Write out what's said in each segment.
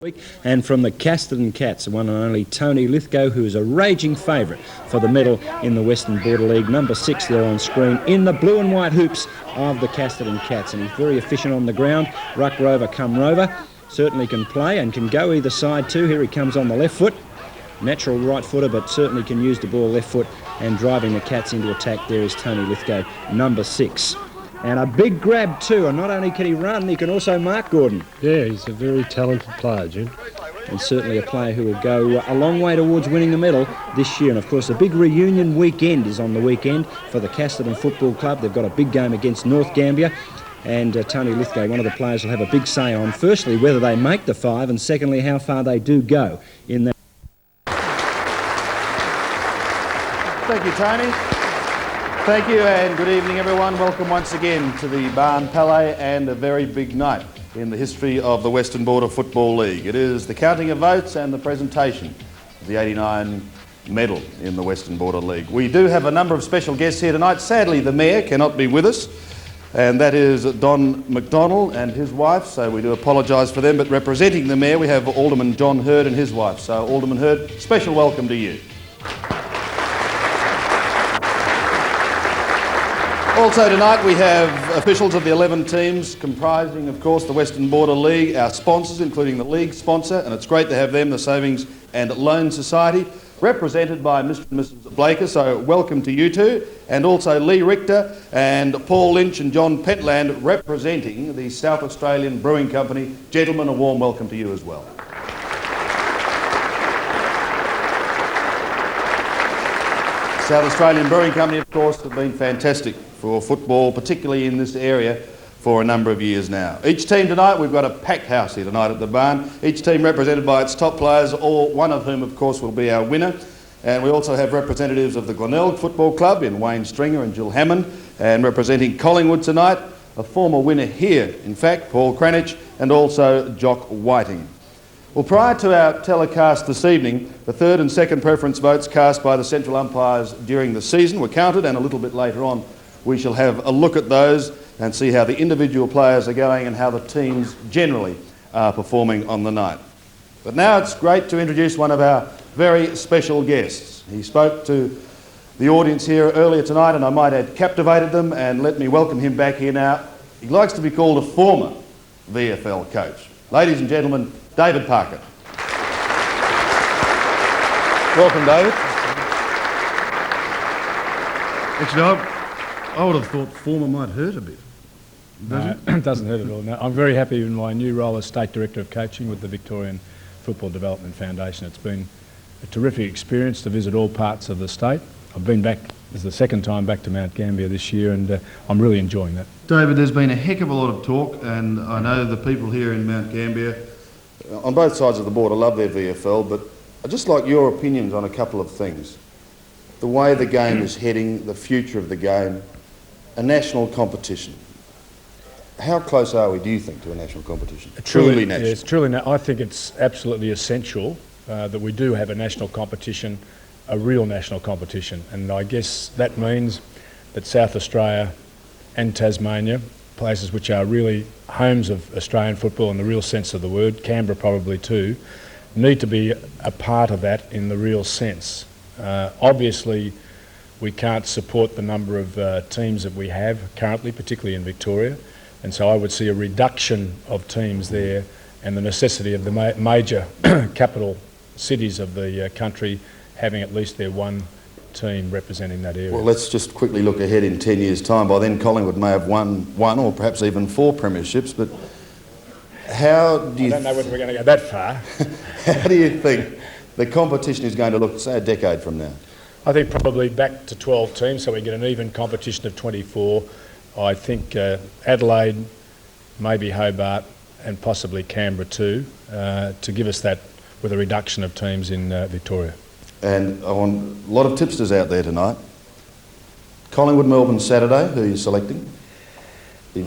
week. And from the Casterton Cats, the one and only Tony Lithgow, who is a raging favourite for the medal in the Western Border League. Number 6 there on screen in the blue and white hoops of the Casterton Cats. And he's very efficient on the ground. Ruck rover come rover. Certainly can play and can go either side too. Here he comes on the left foot. Natural right footer, but certainly can use the ball left foot. And driving the Cats into attack there is Tony Lithgow, number 6. And a big grab too, and not only can he run, he can also mark, Gordon. Yeah, he's a very talented player, Jim. And certainly a player who will go a long way towards winning the medal this year. And of course the big reunion weekend is on the weekend for the Casterton Football Club. They've got a big game against North Gambia. And Tony Lithgow, one of the players, will have a big say on, firstly, whether they make the 5, and secondly, how far they do go in that. Thank you, Tony. Thank you and good evening everyone. Welcome once again to the Barn Palais and a very big night in the history of the Western Border Football League. It is the counting of votes and the presentation of the 89 medal in the Western Border League. We do have a number of special guests here tonight. Sadly the Mayor cannot be with us, and that is Don McDonnell and his wife, so we do apologise for them, but representing the Mayor we have Alderman John Hurd and his wife. So Alderman Hurd, special welcome to you. Also tonight we have officials of the 11 teams comprising, of course, the Western Border League, our sponsors, including the league sponsor, and it's great to have them, the Savings and Loan Society, represented by Mr and Mrs Blaker, so welcome to you two, and also Lee Richter and Paul Lynch and John Pentland representing the South Australian Brewing Company. Gentlemen, a warm welcome to you as well. South Australian Brewing Company, of course, have been fantastic for football, particularly in this area, for a number of years now. Each team tonight, we've got a packed house here tonight at the barn. Each team represented by its top players, all one of whom, of course, will be our winner. And we also have representatives of the Glenelg Football Club in Wayne Stringer and Jill Hammond, and representing Collingwood tonight, a former winner here, in fact, Paul Cranich, and also Jock Whiting. Well, prior to our telecast this evening, the third and second preference votes cast by the central umpires during the season were counted, and a little bit later on we shall have a look at those and see how the individual players are going and how the teams generally are performing on the night. But now it's great to introduce one of our very special guests. He spoke to the audience here earlier tonight, and I might add captivated them, and let me welcome him back here now. He likes to be called a former VFL coach. Ladies and gentlemen, David Parker. Welcome, David. Actually, I would have thought former might hurt a bit. No, it doesn't hurt at all. No, I'm very happy in my new role as State Director of Coaching with the Victorian Football Development Foundation. It's been a terrific experience to visit all parts of the state. I've been back, this is the second time back to Mount Gambier this year, and I'm really enjoying that. David, there's been a heck of a lot of talk, and I know the people here in Mount Gambier on both sides of the border love their VFL, but I'd just like your opinions on a couple of things. The way the game is heading, the future of the game, a national competition. How close are we, do you think, to a national competition? Truly national. Yes, truly. I think it's absolutely essential that we do have a national competition, a real national competition. And I guess that means that South Australia and Tasmania, places which are really homes of Australian football in the real sense of the word, Canberra probably too, need to be a part of that in the real sense. Obviously, we can't support the number of teams that we have currently, particularly in Victoria, and so I would see a reduction of teams there and the necessity of the major capital cities of the country having at least their one team representing that area. Well, let's just quickly look ahead in 10 years' time. By then Collingwood may have won one or perhaps even 4 premierships, but how do you... I don't know whether we're going to go that far. How do you think the competition is going to look, say, a decade from now? I think probably back to 12 teams, so we get an even competition of 24. I think Adelaide, maybe Hobart, and possibly Canberra too, to give us that with a reduction of teams in Victoria. And I want a lot of tipsters out there tonight. Collingwood, Melbourne Saturday, who are you selecting?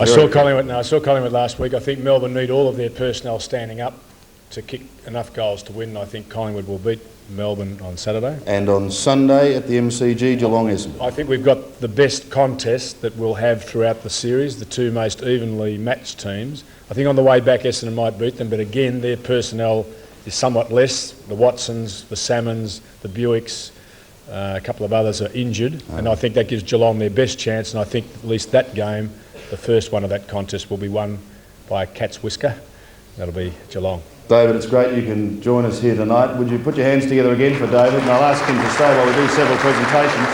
I saw Collingwood last week. I think Melbourne need all of their personnel standing up to kick enough goals to win. I think Collingwood will beat Melbourne on Saturday. And on Sunday at the MCG, Geelong Essendon. I think we've got the best contest that we'll have throughout the series, the two most evenly matched teams. I think on the way back Essendon might beat them, but again their personnel is somewhat less. The Watsons, the Salmons, the Buicks, a couple of others are injured, and I think that gives Geelong their best chance, and I think at least that game, the first one of that contest, will be won by a cat's whisker. That'll be Geelong. David, it's great you can join us here tonight. Would you put your hands together again for David? And I'll ask him to stay while we do several presentations.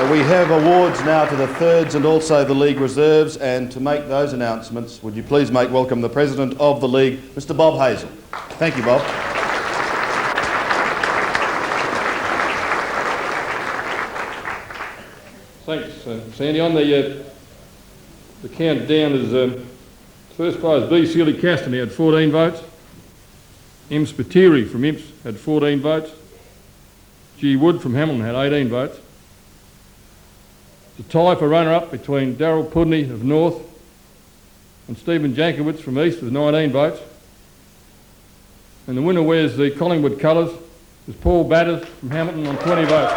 We have awards now to the thirds and also the league reserves, and to make those announcements, would you please make welcome the President of the League, Mr Bob Hazel. Thank you, Bob. Thanks, Sandy. On the countdown is first prize B. Sealy Casterton had 14 votes. M. Spiteri from Imps had 14 votes. G. Wood from Hamilton had 18 votes. The tie for runner-up between Darryl Pudney of North and Stephen Jankowitz from East with 19 votes. And the winner wears the Collingwood colours is Paul Batters from Hamilton on 20 votes.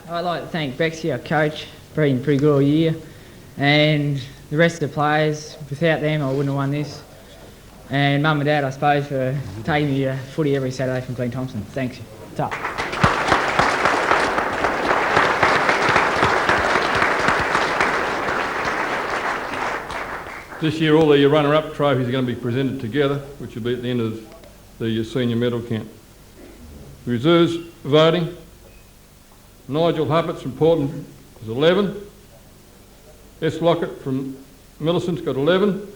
I'd like to thank Bexy, our coach, been pretty good all year, and the rest of the players. Without them, I wouldn't have won this. And Mum and Dad, I suppose, for taking me to footy every Saturday from Glenn Thompson. Thanks. Tough. This year, all the runner-up trophies are going to be presented together, which will be at the end of the senior medal count. Reserves voting. Nigel Huppets from Portland is 11. S. Lockett from Millicent's got 11.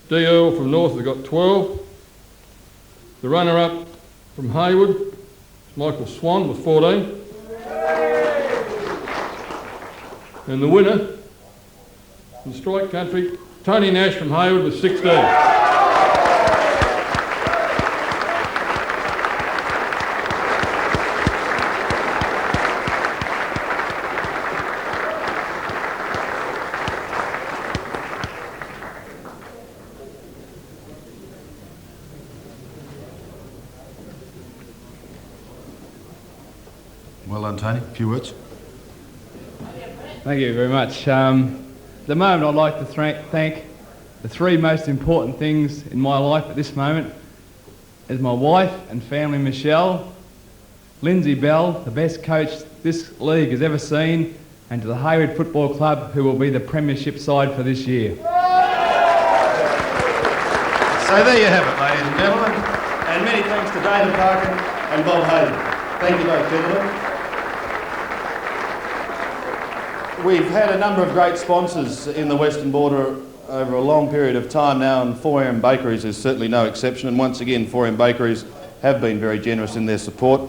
D. Earl from North has got 12. The runner-up from Haywood is Michael Swan with 14. And the winner in strike country, Tony Nash from Haywood with 16. Well done, Tony. A few words. Thank you very much. At the moment, I'd like to thank the three most important things in my life at this moment is my wife and family, Michelle, Lindsay Bell, the best coach this league has ever seen, and to the Haywood Football Club, who will be the premiership side for this year. So there you have it, ladies and gentlemen, and many thanks to David Parkin and Bob Hazel. Thank you both, gentlemen. We've had a number of great sponsors in the Western Border over a long period of time now, and 4M Bakeries is certainly no exception. And once again, 4M Bakeries have been very generous in their support.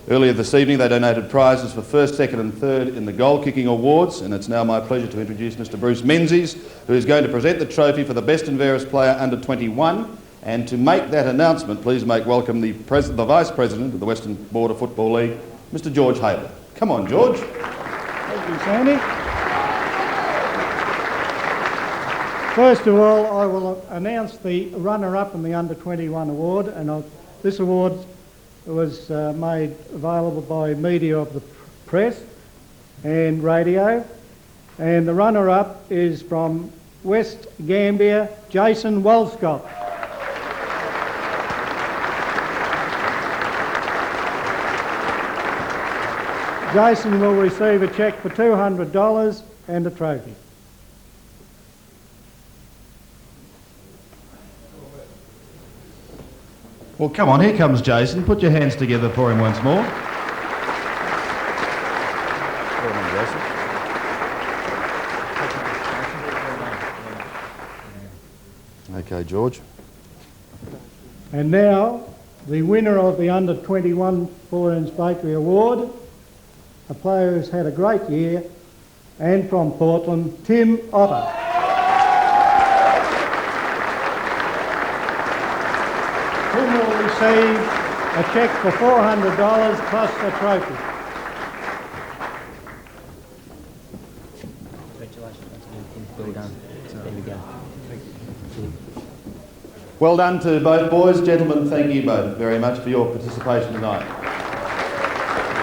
Earlier this evening, they donated prizes for first, second and third in the goal kicking awards, and it's now my pleasure to introduce Mr Bruce Menzies, who is going to present the trophy for the best and fairest player under 21. And to make that announcement, please make welcome the Vice President of the Western Border Football League, Mr George Haber. Come on, George. Thank you, Sandy. First of all, I will announce the runner-up in the Under-21 award, and this award was made available by media of the press and radio, and the runner-up is from West Gambia, Jason Walscott. Jason will receive a cheque for $200 and a trophy. Well, come on, here comes Jason. Put your hands together for him once more. Well done, Jason. Okay, George. And now, the winner of the Under-21 4M's Bakery Award, a player who's had a great year, and from Portland, Tim Otter. Tim will receive a cheque for $400 plus a trophy. Congratulations. Well done. Well done to both boys. Gentlemen, thank you both very much for your participation tonight.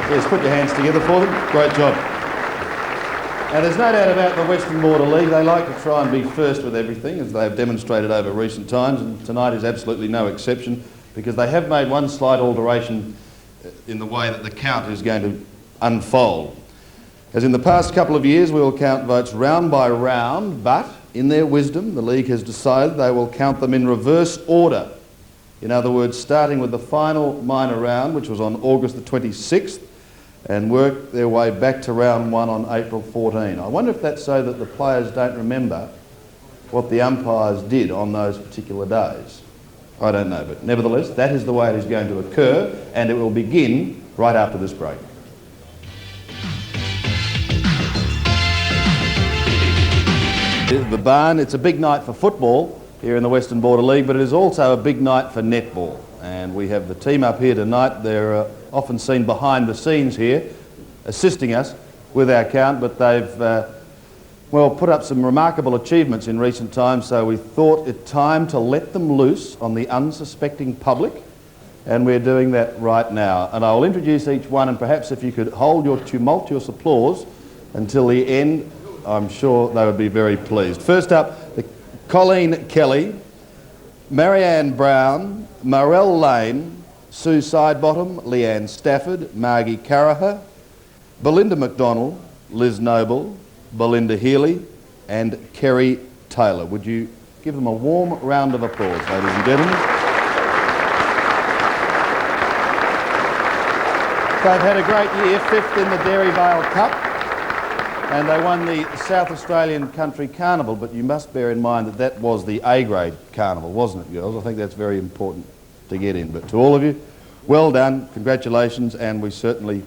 Yes, put your hands together for them. Great job. Now, there's no doubt about the Western Border League. They like to try and be first with everything, as they've demonstrated over recent times, and tonight is absolutely no exception, because they have made one slight alteration in the way that the count is going to unfold. As in the past couple of years, we will count votes round by round, but in their wisdom, the League has decided they will count them in reverse order. In other words, starting with the final minor round, which was on August the 26th, and work their way back to round one on April 14. I wonder if that's so that the players don't remember what the umpires did on those particular days. I don't know, but nevertheless, that is the way it is going to occur, and it will begin right after this break. The barn, it's a big night for football here in the Western Border League, but it is also a big night for netball. And we have the team up here tonight. They're often seen behind the scenes here, assisting us with our count, but they've, well, put up some remarkable achievements in recent times, so we thought it time to let them loose on the unsuspecting public, and we're doing that right now. And I'll introduce each one, and perhaps if you could hold your tumultuous applause until the end, I'm sure they would be very pleased. First up, Colleen Kelly, Marianne Brown, Morell Lane, Sue Sidebottom, Leanne Stafford, Margie Caraher, Belinda McDonald, Liz Noble, Belinda Healy and Kerry Taylor. Would you give them a warm round of applause, ladies and gentlemen? They've had a great year, 5th in the Dairy Vale Cup, and they won the South Australian Country Carnival, but you must bear in mind that that was the A-grade carnival, wasn't it, girls? I think that's very important to get in. But to all of you, well done, congratulations, and we certainly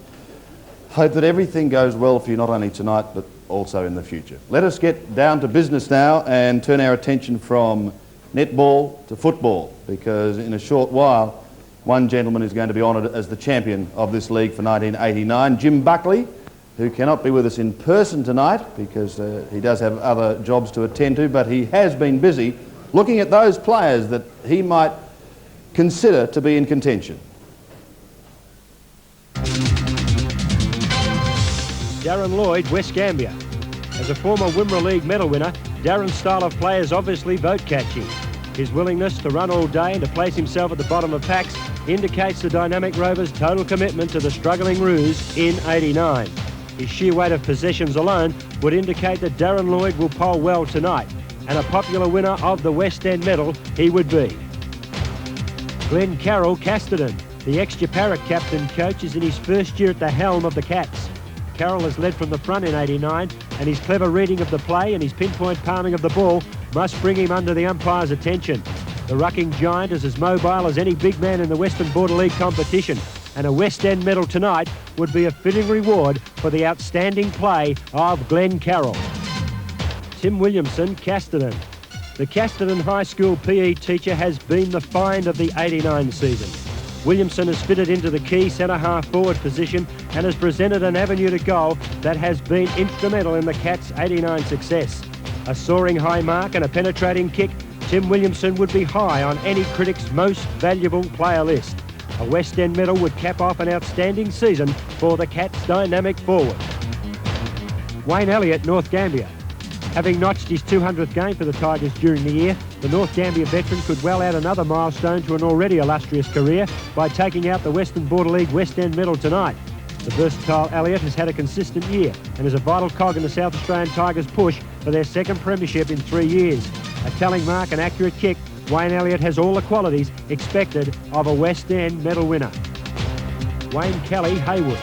hope that everything goes well for you, not only tonight, but also in the future. Let us get down to business now and turn our attention from netball to football, because in a short while, one gentleman is going to be honoured as the champion of this league for 1989, Jim Buckley, who cannot be with us in person tonight because he does have other jobs to attend to, but he has been busy looking at those players that he might consider to be in contention. Darren Lloyd, West Gambia. As a former Wimmera League medal winner, Darren's style of play is obviously vote-catching. His willingness to run all day and to place himself at the bottom of packs indicates the dynamic Rovers' total commitment to the struggling Roos in '89. His sheer weight of possessions alone would indicate that Darren Lloyd will poll well tonight, and a popular winner of the West End medal he would be. Glenn Carroll, Casterton. The ex-Japarra captain coach is in his first year at the helm of the Cats. Carroll has led from the front in '89, and his clever reading of the play and his pinpoint palming of the ball must bring him under the umpire's attention. The rucking giant is as mobile as any big man in the Western Border League competition, and a West End medal tonight would be a fitting reward for the outstanding play of Glenn Carroll. Tim Williamson, Casterton. The Casterton High School PE teacher has been the find of the '89 season. Williamson has fitted into the key centre-half forward position and has presented an avenue to goal that has been instrumental in the Cats' '89 success. A soaring high mark and a penetrating kick, Tim Williamson would be high on any critic's most valuable player list. A West End medal would cap off an outstanding season for the Cats' dynamic forward. Wayne Elliott, North Gambia. Having notched his 200th game for the Tigers during the year, the North Gambia veteran could well add another milestone to an already illustrious career by taking out the Western Border League West End medal tonight. The versatile Elliott has had a consistent year and is a vital cog in the South Australian Tigers' push for their second premiership in 3 years. A telling mark and accurate kick, Wayne Elliott has all the qualities expected of a West End medal winner. Wayne Kelly, Haywood.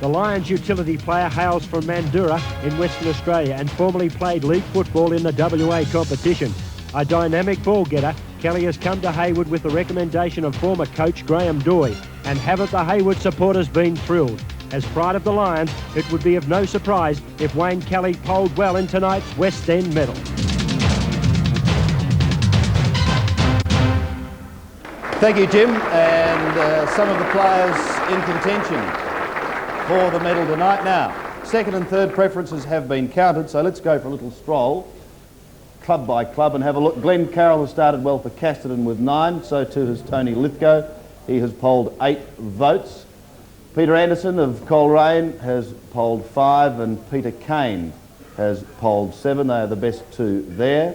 The Lions utility player hails from Mandurah in Western Australia and formerly played league football in the WA competition. A dynamic ball getter, Kelly has come to Haywood with the recommendation of former coach Graham Doy, and haven't the Haywood supporters been thrilled? As pride of the Lions, it would be of no surprise if Wayne Kelly polled well in tonight's West End medal. Thank you, Jim, and some of the players in contention for the medal tonight. Now, second and third preferences have been counted, so let's go for a little stroll club by club and have a look. Glenn Carroll has started well for Casterton with 9, so too has Tony Lithgow. He has polled 8 votes. Peter Anderson of Coleraine has polled 5 and Peter Kane has polled 7. They are the best 2 there.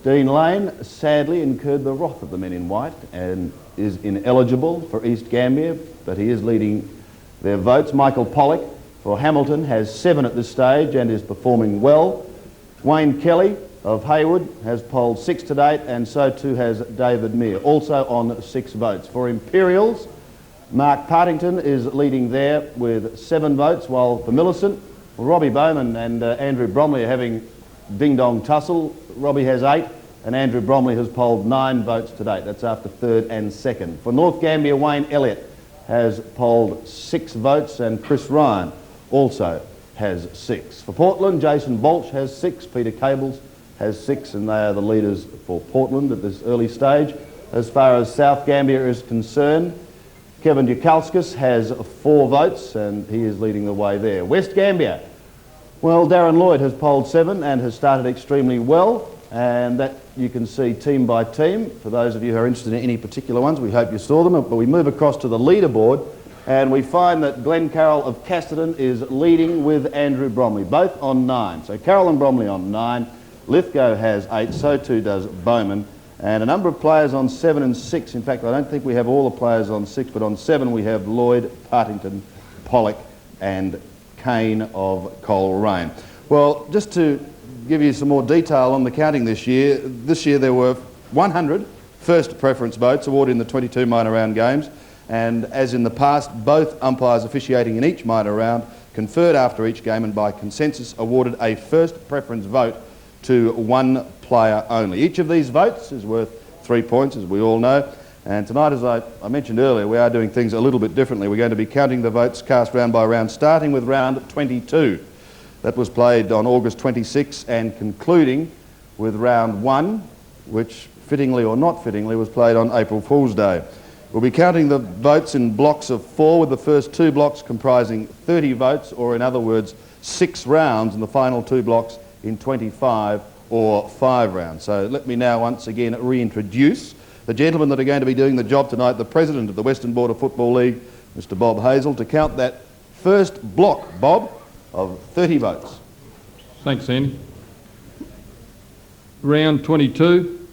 Dean Lane sadly incurred the wrath of the men in white and is ineligible for East Gambia, but he is leading their votes. Michael Pollock for Hamilton has 7 at this stage and is performing well. Wayne Kelly of Haywood has polled 6 to date, and so too has David Mear, also on 6 votes. For Imperials, Mark Partington is leading there with 7 votes, while for Millicent, Robbie Bowman and Andrew Bromley are having ding-dong tussle. Robbie has 8 and Andrew Bromley has polled 9 votes to date. That's after 3rd and 2nd. For North Gambia, Wayne Elliott has polled 6 votes and Chris Ryan also has 6. For Portland, Jason Balch has 6, Peter Cables has 6, and they are the leaders for Portland at this early stage. As far as South Gambia is concerned, Kevin Dukalskis has 4 votes and he is leading the way there. West Gambia, well, Darren Lloyd has polled 7 and has started extremely well, and that you can see team by team. For those of you who are interested in any particular ones, we hope you saw them, but we move across to the leaderboard and we find that Glenn Carroll of Casterton is leading with Andrew Bromley, both on 9. So Carroll and Bromley on 9, Lithgow has 8, so too does Bowman, and a number of players on 7 and 6. In fact, I don't think we have all the players on 6, but on 7 we have Lloyd, Partington, Pollock and Kane of Coleraine. Well, just to give you some more detail on the counting this year there were 100 first preference votes awarded in the 22 minor round games, and as in the past, both umpires officiating in each minor round conferred after each game and by consensus awarded a first preference vote to one player only. Each of these votes is worth 3 points, as we all know, and tonight, as I mentioned earlier, we are doing things a little bit differently. We're going to be counting the votes cast round by round, starting with round 22. That was played on August 26 and concluding with round 1, which, fittingly or not fittingly, was played on April Fool's Day. We'll be counting the votes in blocks of 4, with the first 2 blocks comprising 30 votes, or in other words, 6 rounds, and the final 2 blocks in 25 or 5 rounds. So let me now once again reintroduce the gentlemen that are going to be doing the job tonight, the President of the Western Border Football League, Mr. Bob Hazel, to count that first block, Bob, of 30 votes. Thanks, Andy. Round 22,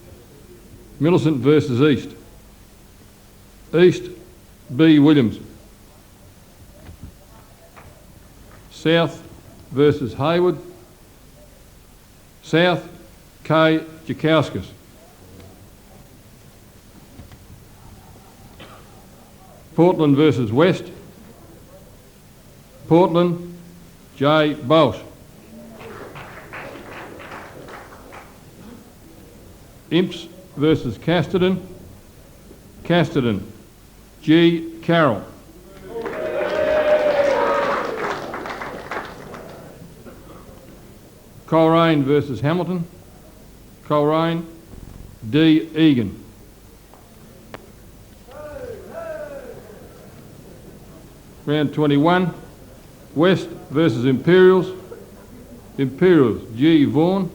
Millicent versus East. East, B. Williams. South versus Haywood. South, K. Jakowskis. Portland versus West. Portland, J. Bolsh. Imps versus Casterton. Casterton, G. Carroll. Coleraine versus Hamilton. Coleraine, D. Egan. Round 21, West versus Imperials. Imperials, G. Vaughan.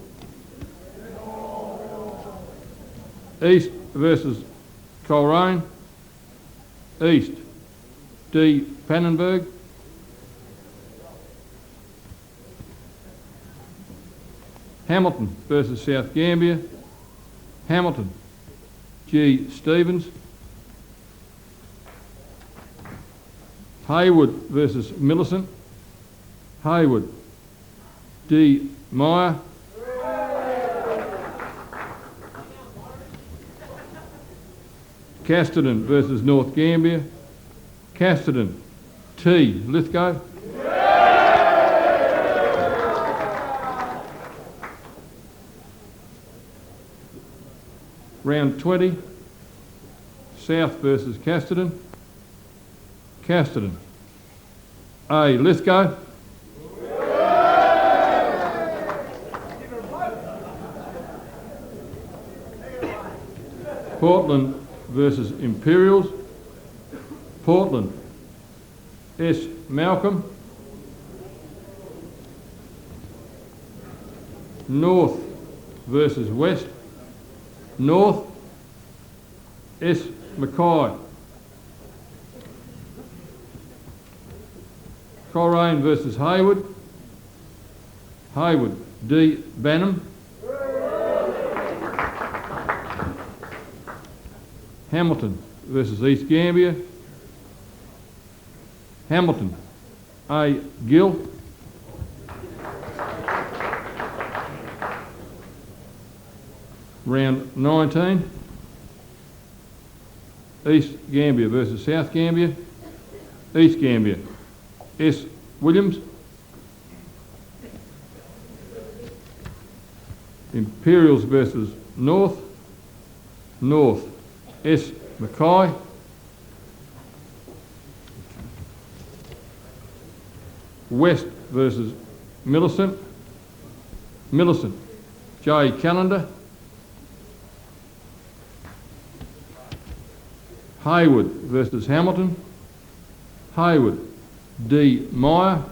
East versus Coleraine. East, D. Pannenberg. Hamilton versus South Gambia. Hamilton, G. Stevens. Haywood versus Millicent. Haywood, D. Meyer. Casterton versus North Gambia. Casterton, T. Lithgow. Round 20, South versus Casterton. Casterton, A. Lithgow. Portland versus Imperials. Portland, S. Malcolm. North, versus West. North, S. Mackay. Coleraine versus Hayward. Hayward, D. Banham. Hamilton versus East Gambia. Hamilton, A. Gill. Round 19. East Gambia versus South Gambia. East Gambia, S. Williams. Imperials versus North. North, S. Mackay. West versus Millicent. Millicent, J. Callender. Hayward versus Hamilton. Hayward, D. Meyer.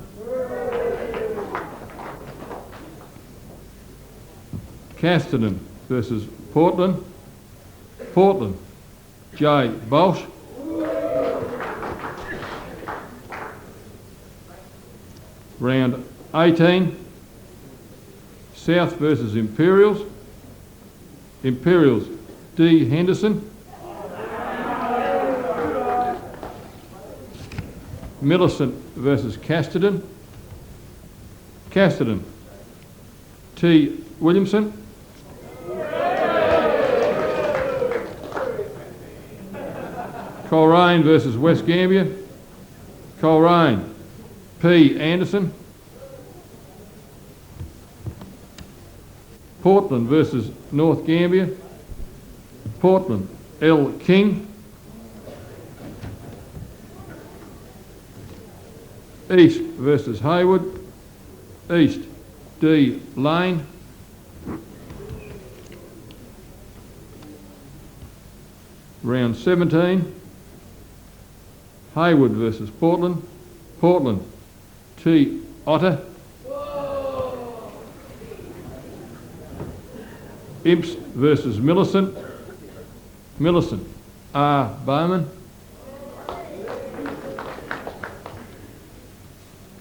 Casterton versus Portland. Portland, J. Bolsh. Round 18. South versus Imperials. Imperials, D. Henderson. Millicent versus Casterton. Casterton, T. Williamson. Coleraine versus West Gambia. Coleraine, P. Anderson. Portland versus North Gambia. Portland, L. King. East versus Hayward. East, D. Lane. Round 17. Hayward versus Portland. Portland, T. Otter. Imps versus Millicent. Millicent, R. Bowman.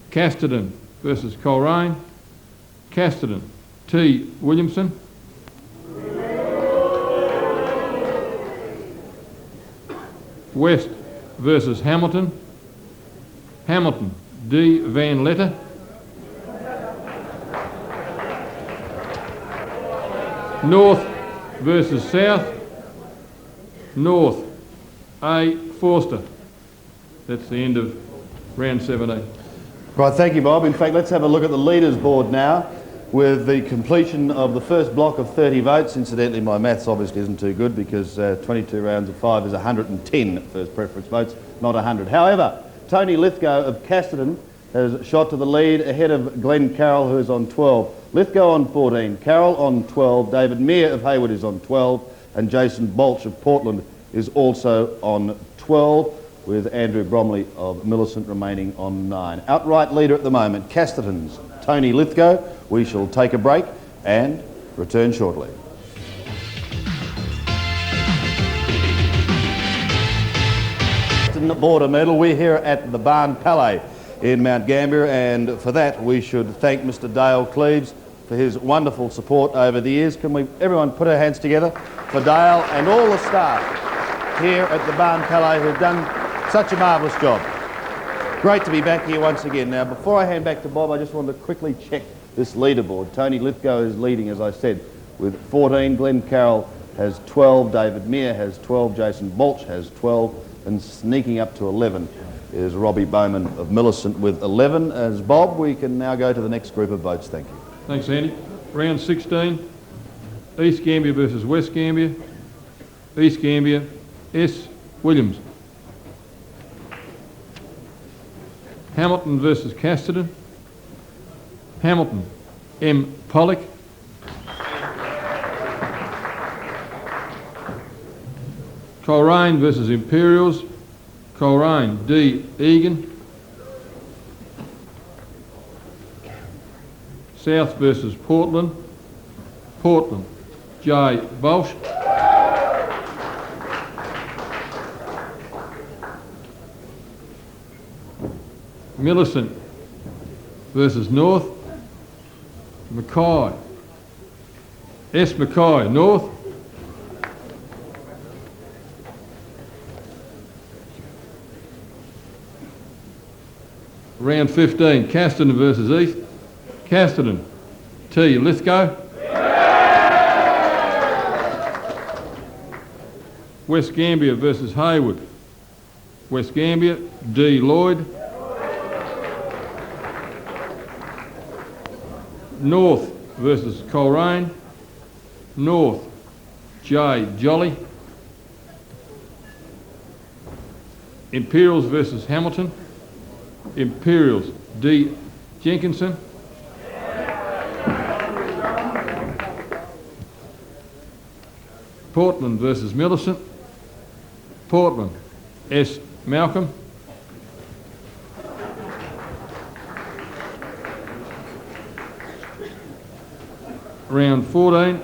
Casterton versus Coleraine. Casterton, T. Williamson. West versus Hamilton. Hamilton, D. Van Letter. North versus South. North, A. Forster. That's the end of round 17. Right, thank you, Bob. In fact, let's have a look at the leaders board now with the completion of the first block of 30 votes. Incidentally, my maths obviously isn't too good because 22 rounds of 5 is 110 first preference votes, not 100. However, Tony Lithgow of Casterton has shot to the lead ahead of Glenn Carroll, who is on 12. Lithgow on 14, Carroll on 12, David Mear of Hayward is on 12, and Jason Bolch of Portland is also on 12, with Andrew Bromley of Millicent remaining on 9. Outright leader at the moment, Casterton's Tony Lithgow. We shall take a break and return shortly. Border medal. We're here at the Barn Palais in Mount Gambier, and for that we should thank Mr. Dale Cleaves for his wonderful support over the years. Can we, everyone, put our hands together for Dale and all the staff here at the Barn Palais who've done such a marvellous job. Great to be back here once again. Now, before I hand back to Bob, I just want to quickly check this leaderboard. Tony Lithgow is leading, as I said, with 14. Glenn Carroll has 12. David Mear has 12. Jason Bolch has 12. And sneaking up to 11 is Robbie Bowman of Millicent with 11. As Bob, we can now go to the next group of votes. Thank you. Thanks, Andy. Round 16. East Gambia versus West Gambia. East Gambia, S. Williams. Hamilton versus Casterton. Hamilton, M. Pollock. Coleraine versus Imperials. Coleraine, D. Egan. South versus Portland. Portland, J. Bolsh. Millicent versus North, Mackay, S. Mackay, North. Round 15, Casterton versus East, Casterton, T. Lithgow. West Gambia versus Haywood, West Gambia, D. Lloyd. North versus Coleraine, North, J. Jolly. Imperials versus Hamilton, Imperials, D. Jenkinson. Portland versus Millicent, Portland, S. Malcolm. Round 14,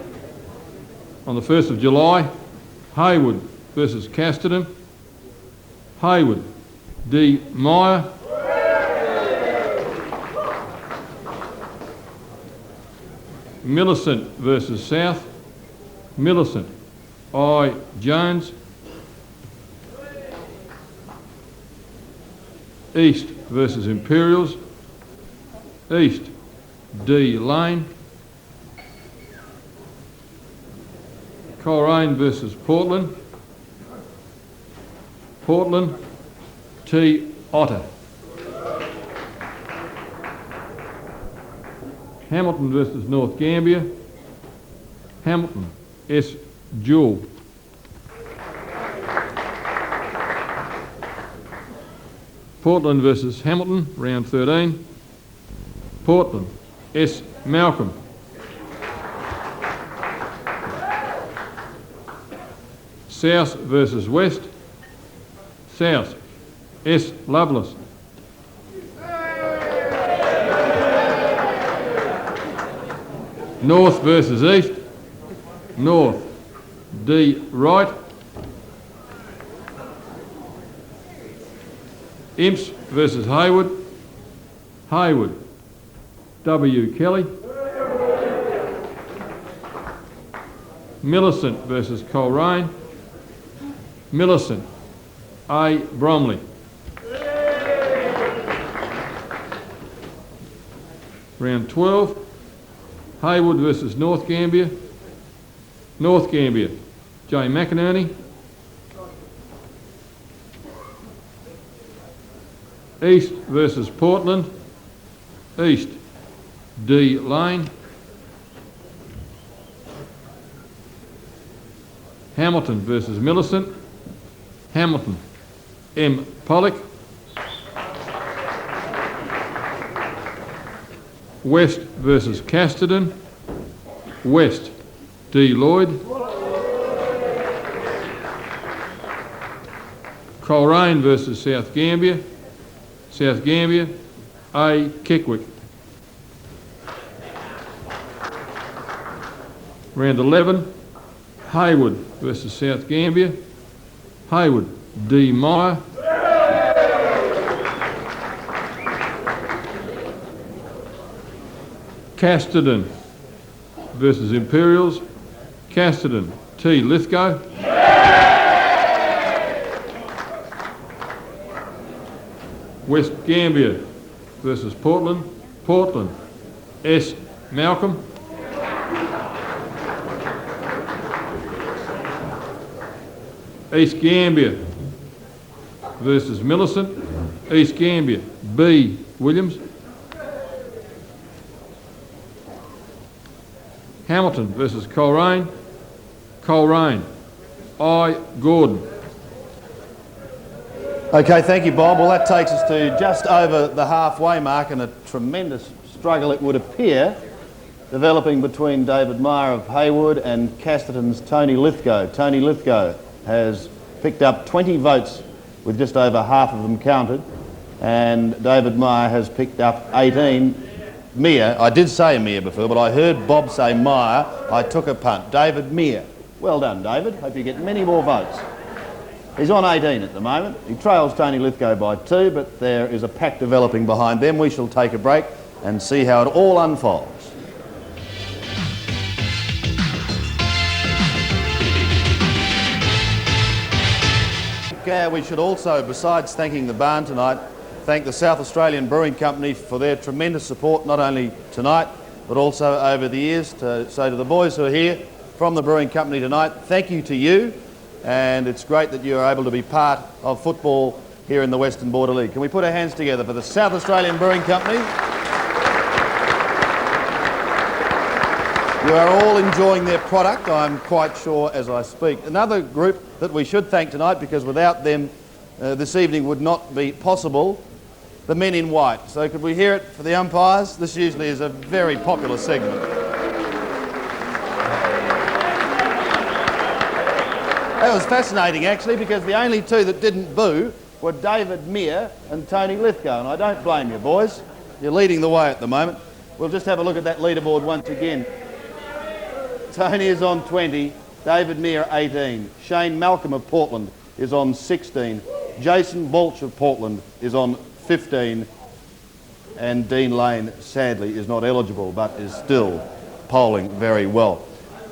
on the 1st of July, Haywood versus Casterton, Haywood, D. Meyer. Millicent versus South, Millicent, I. Jones. East versus Imperials, East, D. Lane. Coleraine versus Portland, Portland, T. Otter. Hamilton versus North Gambia, Hamilton, S. Jewell. Portland versus Hamilton, round 13, Portland, S. Malcolm. South versus West, South, S. Lovelace. North versus East, North, D. Wright. Imps versus Haywood, Haywood, W. Kelly. Millicent versus Coleraine, Millicent, A. Bromley. Round 12, Haywood versus North Gambia, North Gambia, J. McInerney. East versus Portland, East, D. Lane. Hamilton versus Millicent, Hamilton, M. Pollock. West versus Casterton, West, D. Lloyd. Coleraine versus South Gambia, South Gambia, A. Keckwick. Round 11, Haywood versus South Gambia, Haywood, D. Meyer. Casterton versus Imperials, Casterton, T. Lithgow. West Gambia versus Portland, Portland, S. Malcolm. East Gambia versus Millicent, East Gambia, B. Williams. Hamilton versus Coleraine, Coleraine, I. Gordon. Okay, thank you, Bob. Well, that takes us to just over the halfway mark, and a tremendous struggle, it would appear, developing between David Meyer of Haywood and Casterton's Tony Lithgow. Tony Lithgow has picked up 20 votes with just over half of them counted, and David Meyer has picked up 18 Meir. I did say Meir before, but I heard Bob say Meyer. I took a punt. David Meir. Well done, David. Hope you get many more votes. He's on 18 at the moment. He trails Tony Lithgow by 2, but there is a pack developing behind them. We shall take a break and see how it all unfolds. We should also, besides thanking the barn tonight, thank the South Australian Brewing Company for their tremendous support, not only tonight, but also over the years. So to the boys who are here from the Brewing Company tonight, thank you to you, and it's great that you are able to be part of football here in the Western Border League. Can we put our hands together for the South Australian Brewing Company? You are all enjoying their product, I'm quite sure, as I speak. Another group that we should thank tonight, because without them this evening would not be possible, the men in white. So could we hear it for the umpires? This usually is a very popular segment. That was fascinating, actually, because the only two that didn't boo were David Meir and Tony Lithgow, and I don't blame you, boys. You're leading the way at the moment. We'll just have a look at that leaderboard once again. Tony is on 20, David Meir 18, Shane Malcolm of Portland is on 16, Jason Balch of Portland is on 15, and Dean Lane sadly is not eligible but is still polling very well.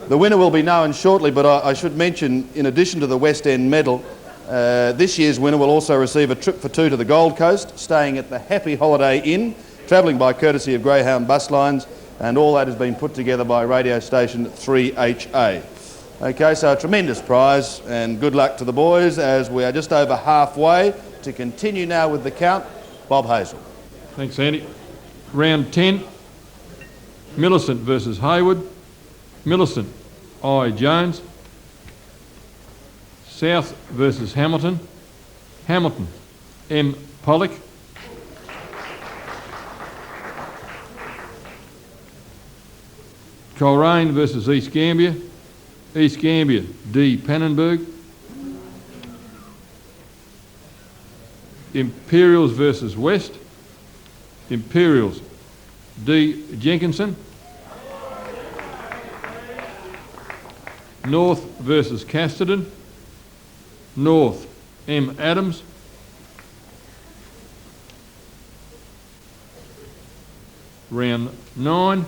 The winner will be known shortly, but I should mention, in addition to the West End medal, this year's winner will also receive a trip for 2 to the Gold Coast, staying at the Happy Holiday Inn, travelling by courtesy of Greyhound Bus Lines, and all that has been put together by radio station 3HA. Okay, so a tremendous prize, and good luck to the boys as we are just over halfway. To continue now with the count, Bob Hazel. Thanks, Andy. Round 10, Millicent versus Hayward. Millicent, I. Jones. South versus Hamilton. Hamilton, M. Pollock. Coleraine versus East Gambia. East Gambia, D. Pannenberg. Imperials versus West. Imperials, D. Jenkinson. North versus Casterton. North, M. Adams. Round 9.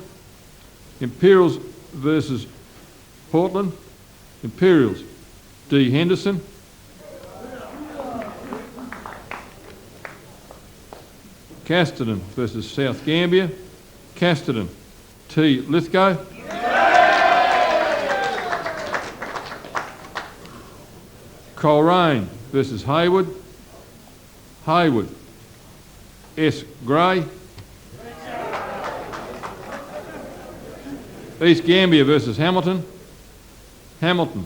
Imperials versus Portland. Imperials, D. Henderson. Casterton versus South Gambia. Casterton, T. Lithgow. Coleraine versus Hayward. Hayward, S. Gray. East Gambia versus Hamilton. Hamilton,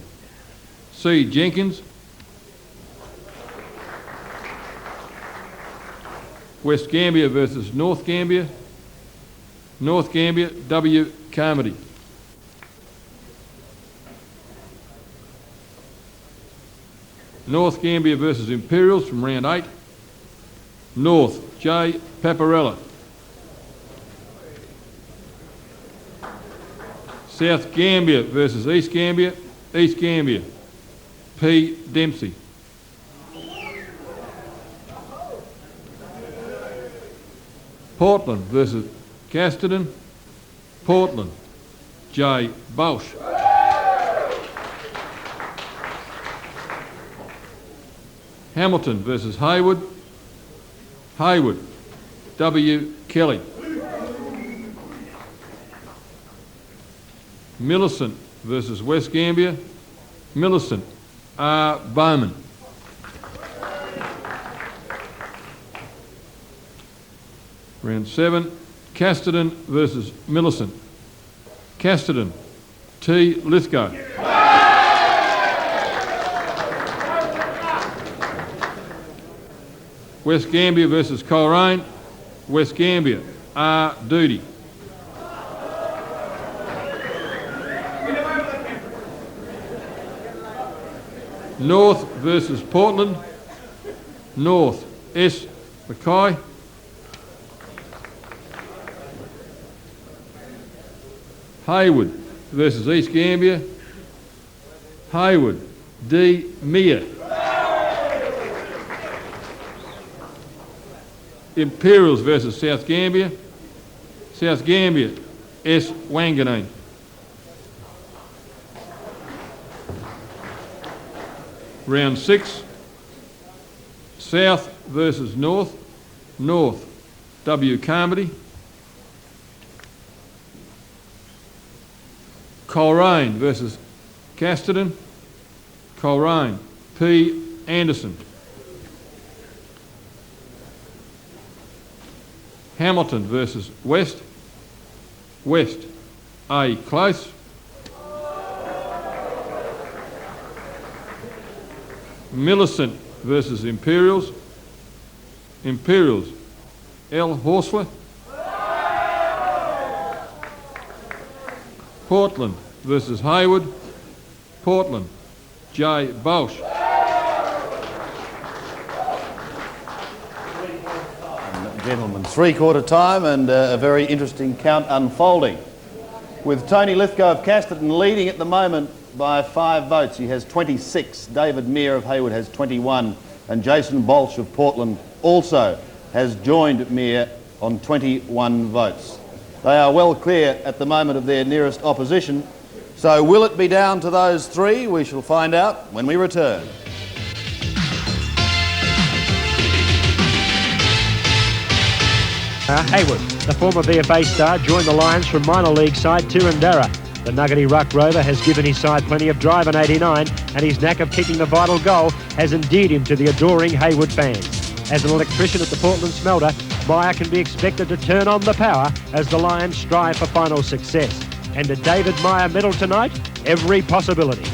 C. Jenkins. West Gambia versus North Gambia. North Gambia, W. Carmody. North Gambia versus Imperials from round 8. North, J. Paparella. South Gambia versus East Gambia. East Gambia, P. Dempsey. Portland versus Casterton. Portland, J. Balch. Hamilton versus Hayward. Hayward, W. Kelly. Millicent versus West Gambia. Millicent, R. Bowman. Round 7, Casterton versus Millicent. Casterton, T. Lithgow. West Gambia versus Coleraine. West Gambia, R. Doody. North versus Portland. North, S. Mackay. Hayward versus East Gambia. Hayward, D. Meir. Imperials versus South Gambia. South Gambia, S. Wanganeen. Round 6, South versus North. North, W. Carmody. Coleraine versus Casterton. Coleraine, P. Anderson. Hamilton versus West. West, A. Close. Millicent versus Imperials. Imperials, L. Horsler. Portland versus Hayward. Portland, J. Bolsh. Gentlemen, three-quarter time and a very interesting count unfolding. With Tony Lithgow of Casterton leading at the moment by 5 votes. He has 26. David Meir of Hayward has 21. And Jason Bolsh of Portland also has joined Meir on 21 votes. They are well clear at the moment of their nearest opposition. So will it be down to those 3? We shall find out when we return. Hayward, the former VFA star, joined the Lions from minor league side Tirundara. The nuggety ruck rover has given his side plenty of drive in 89, and his knack of kicking the vital goal has endeared him to the adoring Hayward fans. As an electrician at the Portland Smelter, Meyer can be expected to turn on the power as the Lions strive for final success. And a David Meyer medal tonight? Every possibility.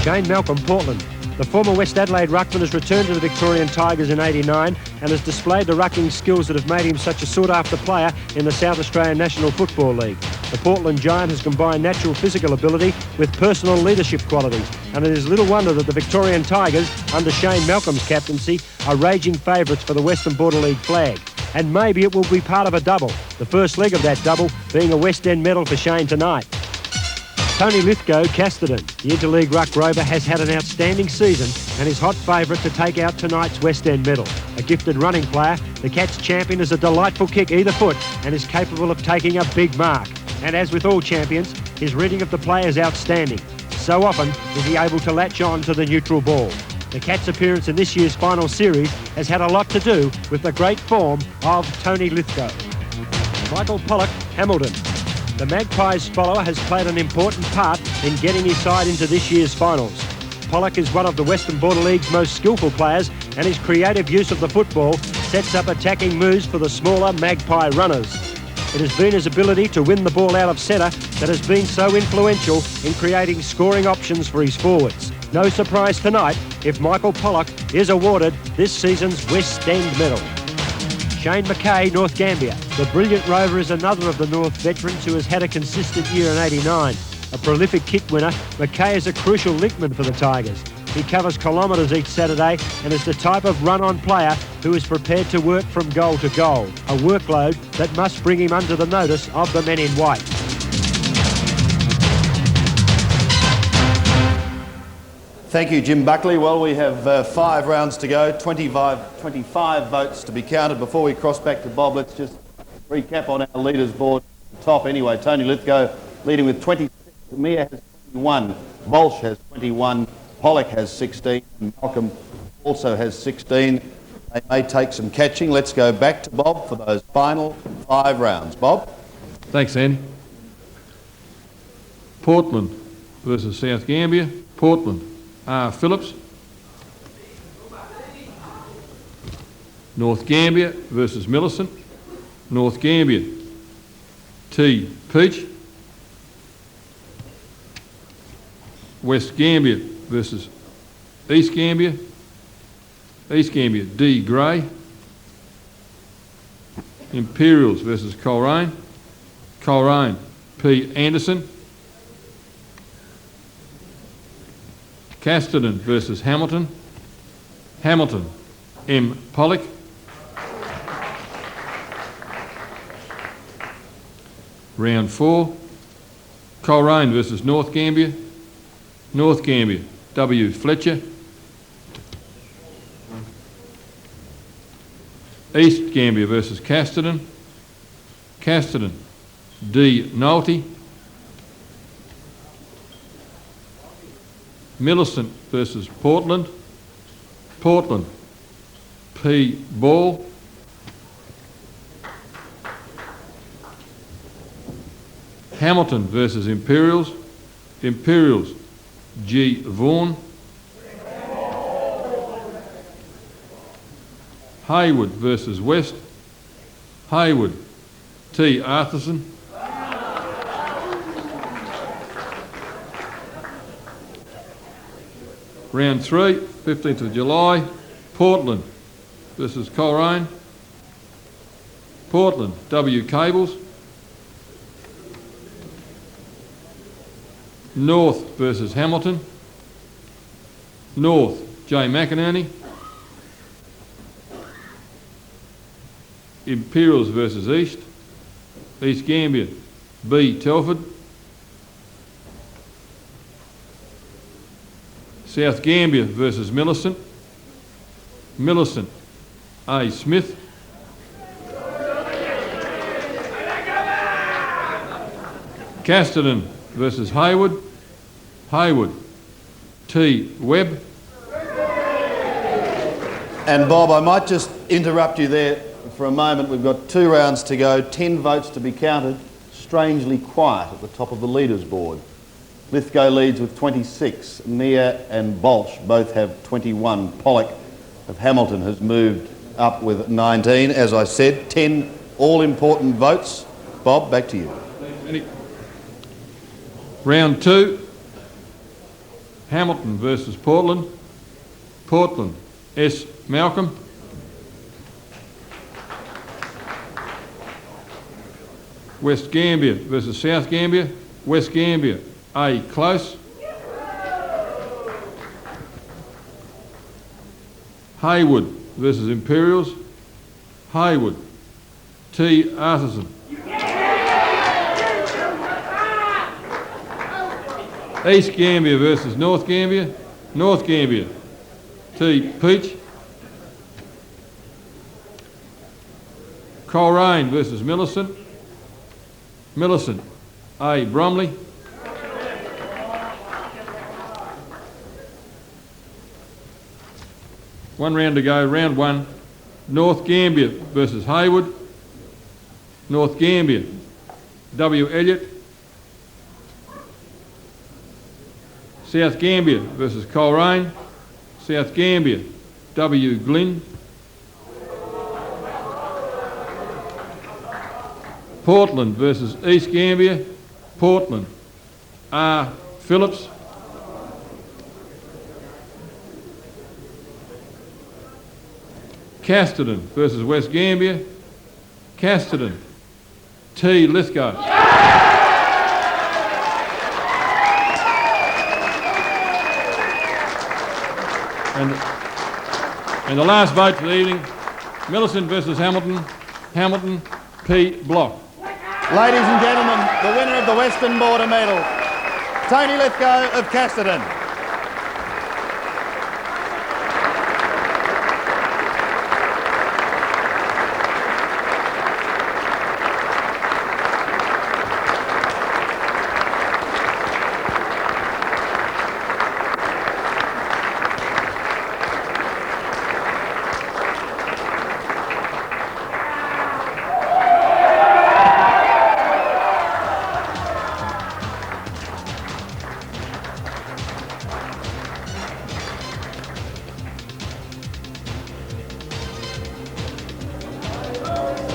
Shane Malcolm, Portland. The former West Adelaide ruckman has returned to the Victorian Tigers in 89 and has displayed the rucking skills that have made him such a sought-after player in the South Australian National Football League. The Portland Giant has combined natural physical ability with personal leadership qualities, and it is little wonder that the Victorian Tigers, under Shane Malcolm's captaincy, are raging favourites for the Western Border League flag. And maybe it will be part of a double, the first leg of that double being a West End medal for Shane tonight. Tony Lithgow, Casterton. The Interleague ruck rover has had an outstanding season and is hot favourite to take out tonight's West End medal. A gifted running player, the Cats champion has a delightful kick either foot and is capable of taking a big mark. And as with all champions, his reading of the play is outstanding. So often is he able to latch on to the neutral ball. The Cats' appearance in this year's final series has had a lot to do with the great form of Tony Lithgow. Michael Pollock, Hamilton. The Magpies' follower has played an important part in getting his side into this year's finals. Pollock is one of the Western Border League's most skillful players, and his creative use of the football sets up attacking moves for the smaller Magpie runners. It has been his ability to win the ball out of centre that has been so influential in creating scoring options for his forwards. No surprise tonight if Michael Pollock is awarded this season's West End medal. Shane Mackay, North Gambia. The brilliant rover is another of the North veterans who has had a consistent year in 89. A prolific kick winner, Mackay is a crucial linkman for the Tigers. He covers kilometres each Saturday and is the type of run-on player who is prepared to work from goal to goal, a workload that must bring him under the notice of the men in white. Thank you, Jim Buckley. Well, we have 5 rounds to go, 25 votes to be counted. Before we cross back to Bob, let's just recap on our leaders board at the top. Anyway, Tony Lithgow leading with 26, Meir has 21, Bolsh has 21, Pollock has 16, and Malcolm also has 16. They may take some catching. Let's go back to Bob for those final 5 rounds. Bob? Thanks, Andy. Portland versus South Gambia. Portland, R. Phillips. North Gambia versus Millicent. North Gambia, T. Peach. West Gambia versus East Gambia. East Gambia, D. Gray. Imperials versus Coleraine. Coleraine, P. Anderson. Casterton versus Hamilton. Hamilton, M. Pollock. Round 4, Coleraine versus North Gambier. North Gambier, W. Fletcher. East Gambier versus Casterton. Casterton, D. Nolte. Millicent versus Portland. Portland, P. Ball. Hamilton versus Imperials. Imperials, G. Vaughan. Hayward versus West. Hayward, T. Arthurson. Round 3, 15th of July, Portland versus Coleraine. Portland, W. Cables. North versus Hamilton. North, J. McInerney. Imperials versus East. East Gambier, B. Telford. South Gambier versus Millicent. Millicent, A. Smith. Casterton versus Hayward. Hayward, T. Webb. And Bob, I might just interrupt you there for a moment. We've got 2 rounds to go, 10 votes to be counted. Strangely quiet at the top of the leaders board. Lithgow leads with 26. Nia and Bolch both have 21. Pollock of Hamilton has moved up with 19. As I said, 10 all-important votes. Bob, back to you. Round 2, Hamilton versus Portland. Portland, S. Malcolm. West Gambier versus South Gambier. West Gambier, A. Close. Hayward versus Imperials. Hayward, T. Arthurson. East Gambier versus North Gambier. North Gambier, T. Peach. Coleraine versus Millicent. Millicent, A. Bromley. One round to go, round 1. North Gambier versus Hayward. North Gambier, W. Elliott. South Gambier versus Coleraine. South Gambier, W. Glynn. Portland versus East Gambier. Portland, R. Phillips. Casterton versus West Gambier. Casterton, T. Lithgow. And the last vote for the evening, Millicent versus Hamilton. Hamilton, P. Block. Ladies and gentlemen, the winner of the Western Border Medal, Tony Lithgow of Casterton.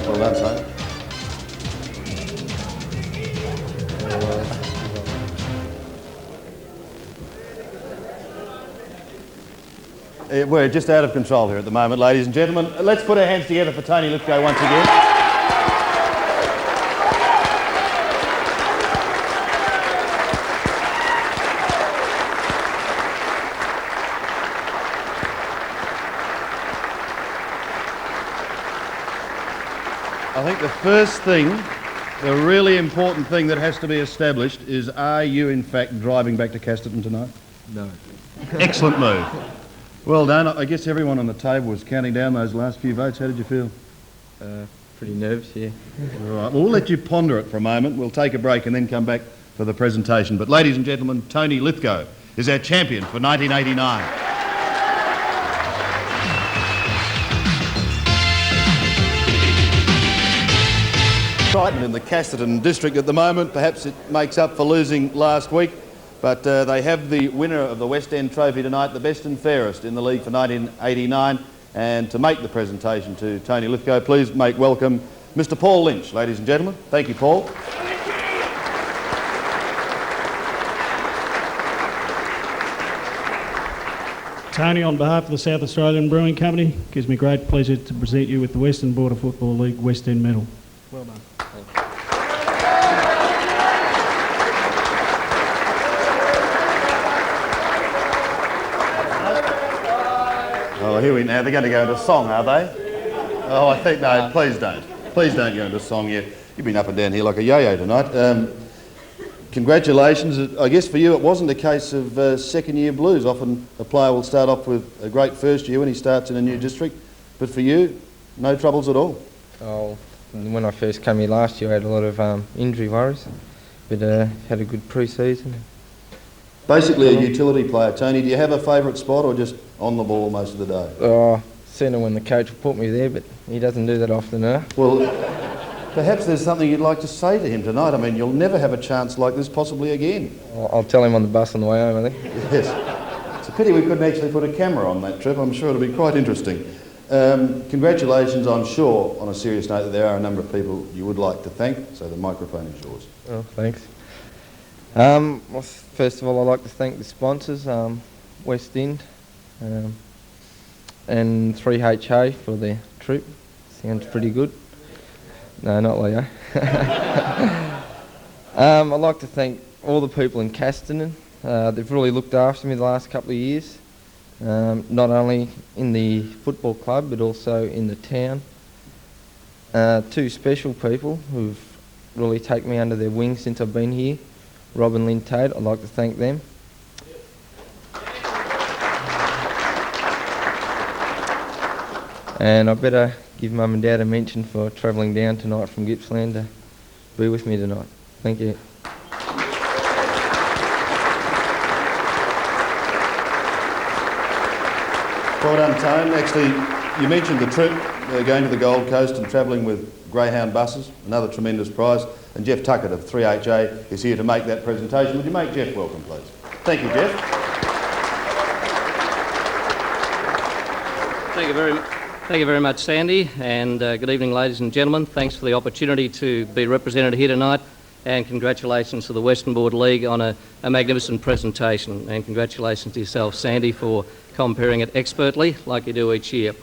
Well done, son. We're just out of control here at the moment, ladies and gentlemen. Let's put our hands together for Tony Lithgow once again. I think the first thing the really important thing that has to be established is, are you in fact driving back to Casterton tonight? No. Excellent move. Well done. I guess everyone on the table was counting down those last few votes. How did you feel? Pretty nervous, yeah. All right, well, we'll let you ponder it for a moment. We'll take a break and then come back for the presentation. But ladies and gentlemen, Tony Lithgow is our champion for 1989. Triton in the Casterton district at the moment. Perhaps it makes up for losing last week, but they have the winner of the West End Trophy tonight, the best and fairest in the league for 1989. And to make the presentation to Tony Lithgow, please make welcome Mr. Paul Lynch, ladies and gentlemen. Thank you, Paul. Tony, on behalf of the South Australian Brewing Company, it gives me great pleasure to present you with the Western Border Football League West End Medal. Well done. Oh, here we now. They're going to go into song, are they? Oh, I think no. Please don't. Please don't go into song yet. You've been up and down here like a yo-yo tonight. Congratulations. I guess for you it wasn't a case of second-year blues. Often a player will start off with a great first year when he starts in a new district, but for you, no troubles at all. Oh, when I first came here last year, I had a lot of injury worries, but had a good pre-season. Basically a utility player. Tony, do you have a favourite spot or just on the ball most of the day? Oh, centre when the coach will put me there, but he doesn't do that often enough. Well, perhaps there's something you'd like to say to him tonight. I mean, you'll never have a chance like this possibly again. I'll tell him on the bus on the way home, I think. Yes. It's a pity we couldn't actually put a camera on that trip. I'm sure it'll be quite interesting. Congratulations. I'm sure, on a serious note, that there are a number of people you would like to thank, so the microphone is yours. Oh, thanks. Well, first of all, I'd like to thank the sponsors, West End and 3HA for their trip. Sounds pretty good. No, not Leo. I'd like to thank all the people in Casterton. They've really looked after me the last couple of years, not only in the football club but also in the town. Two special people who've really taken me under their wing since I've been here, Rob and Lynn Tate. I'd like to thank them. And I better give Mum and Dad a mention for travelling down tonight from Gippsland to be with me tonight. Thank you. Well done, Tone. Actually, you mentioned the trip, going to the Gold Coast and travelling with Greyhound buses, another tremendous prize. And Jeff Tuckett of 3HA is here to make that presentation. Would you make Jeff welcome, please? Thank you, Jeff. Thank you very much, Sandy, and good evening, ladies and gentlemen. Thanks for the opportunity to be represented here tonight, and congratulations to the Western Border League on a magnificent presentation, and congratulations to yourself, Sandy, for comparing it expertly like you do each year.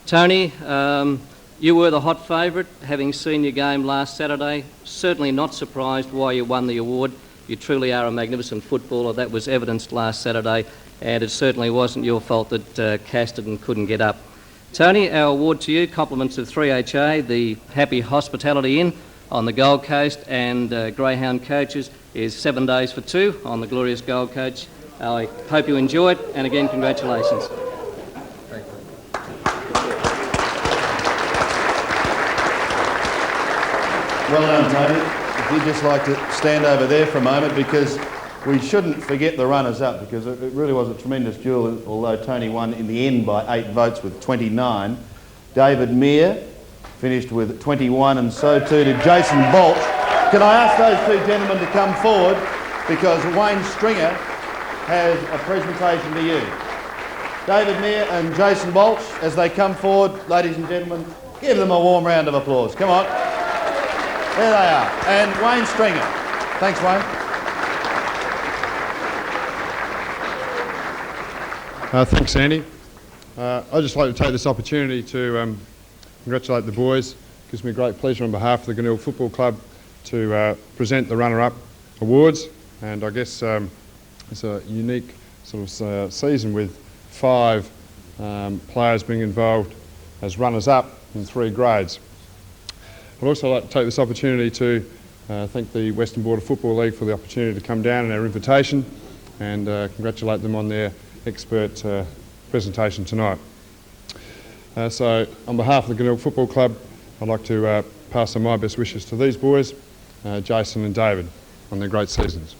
Tony, you were the hot favourite, having seen your game last Saturday. Certainly not surprised why you won the award. You truly are a magnificent footballer. That was evidenced last Saturday, and it certainly wasn't your fault that Casterton couldn't get up. Tony, our award to you, compliments of 3HA, the Happy Hospitality Inn on the Gold Coast, and Greyhound Coaches, is 7 days for 2 on the glorious Gold Coach. I hope you enjoy it, and again, congratulations. Well done, Tony. If you'd just like to stand over there for a moment, because we shouldn't forget the runners-up, because it really was a tremendous duel, although Tony won in the end by 8 votes with 29. David Mear finished with 21, and so too did Jason Bolt. Can I ask those two gentlemen to come forward, because Wayne Stringer has a presentation to you. David Mear and Jason Bolt, as they come forward, ladies and gentlemen, give them a warm round of applause. Come on. There they are. And Wayne Stringer. Thanks, Wayne. Thanks, Andy. I'd just like to take this opportunity to congratulate the boys. It gives me great pleasure on behalf of the Glenelg Football Club to present the runner-up awards. And I guess it's a unique sort of season with 5 players being involved as runners-up in 3 grades. I'd also like to take this opportunity to thank the Western Border Football League for the opportunity to come down and our invitation, and congratulate them on their expert presentation tonight. So on behalf of the Glenelg Football Club, I'd like to pass on my best wishes to these boys, Jason and David, on their great seasons.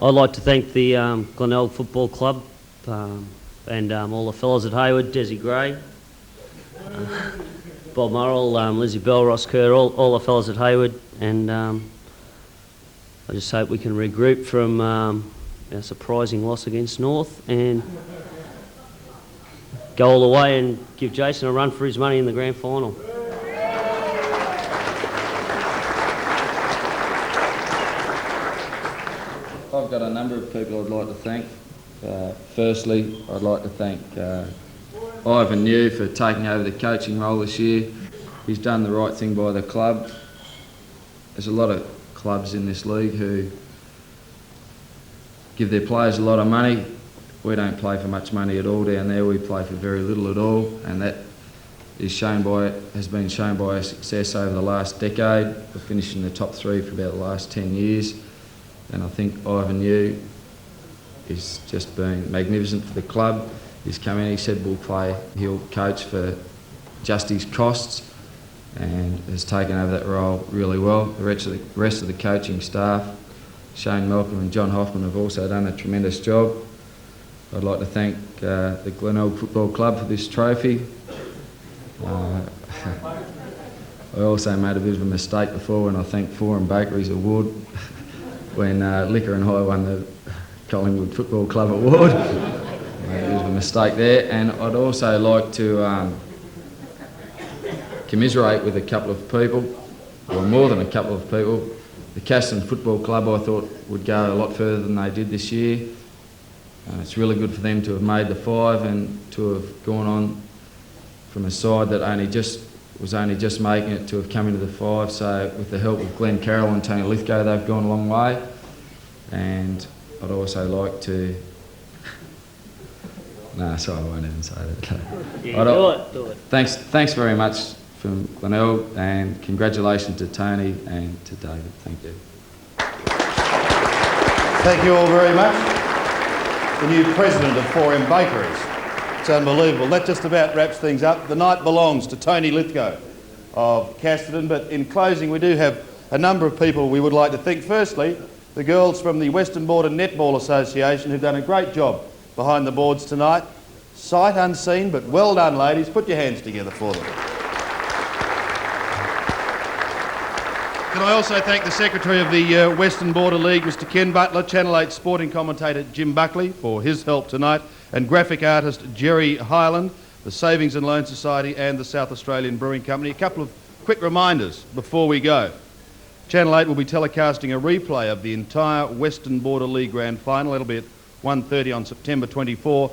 I'd like to thank the Glenelg Football Club and all the fellows at Hayward, Desi Gray, Bob Murrell, Lizzie Bell, Ross Kerr, all the fellows at Hayward, and I just hope we can regroup from our surprising loss against North and go all the way and give Jason a run for his money in the grand final. I've got a number of people I'd like to thank. Firstly, I'd like to thank Ivan New for taking over the coaching role this year. He's done the right thing by the club. There's a lot of clubs in this league who give their players a lot of money. We don't play for much money at all down there. We play for very little at all, and that is has been shown by our success over the last decade. We've finished in the top 3 for about the last 10 years. And I think Ivan New has just been magnificent for the club. He's come in, he said he'll coach for just his costs, and has taken over that role really well. The rest of the coaching staff, Shane Malcolm and John Hoffman, have also done a tremendous job. I'd like to thank the Glenelg Football Club for this trophy. I also made a bit of a mistake before when I thanked Forum Bakeries Award when Liquor and High won the Collingwood Football Club Award. It was a mistake there. And I'd also like to commiserate with a couple of people, or more than a couple of people. The Casterton Football Club, I thought, would go a lot further than they did this year. It's really good for them to have made the 5 and to have gone on from a side that was only just making it, to have come into the 5. So with the help of Glenn Carroll and Tony Lithgow, they've gone a long way. And I'd also like to... No, sorry, I won't even say that. Yeah, do it. Thanks very much from Glenelg, and congratulations to Tony and to David. Thank you. Thank you all very much. The new president of Forum Bakeries. It's unbelievable. That just about wraps things up. The night belongs to Tony Lithgow of Casterton, but in closing we do have a number of people we would like to thank. Firstly, the girls from the Western Border Netball Association, who've done a great job behind the boards tonight. Sight unseen, but well done, ladies. Put your hands together for them. Can I also thank the Secretary of the Western Border League, Mr Ken Butler, Channel 8 sporting commentator Jim Buckley for his help tonight, and graphic artist Jerry Hyland, the Savings and Loan Society and the South Australian Brewing Company. A couple of quick reminders before we go. Channel 8 will be telecasting a replay of the entire Western Border League Grand Final. It'll be at 1:30 on September 24.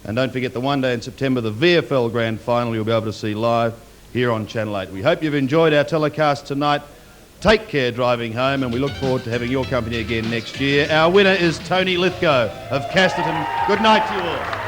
And don't forget the one day in September, the VFL Grand Final, you'll be able to see live here on Channel 8. We hope you've enjoyed our telecast tonight. Take care driving home, and we look forward to having your company again next year. Our winner is Tony Lithgow of Casterton. Good night to you all.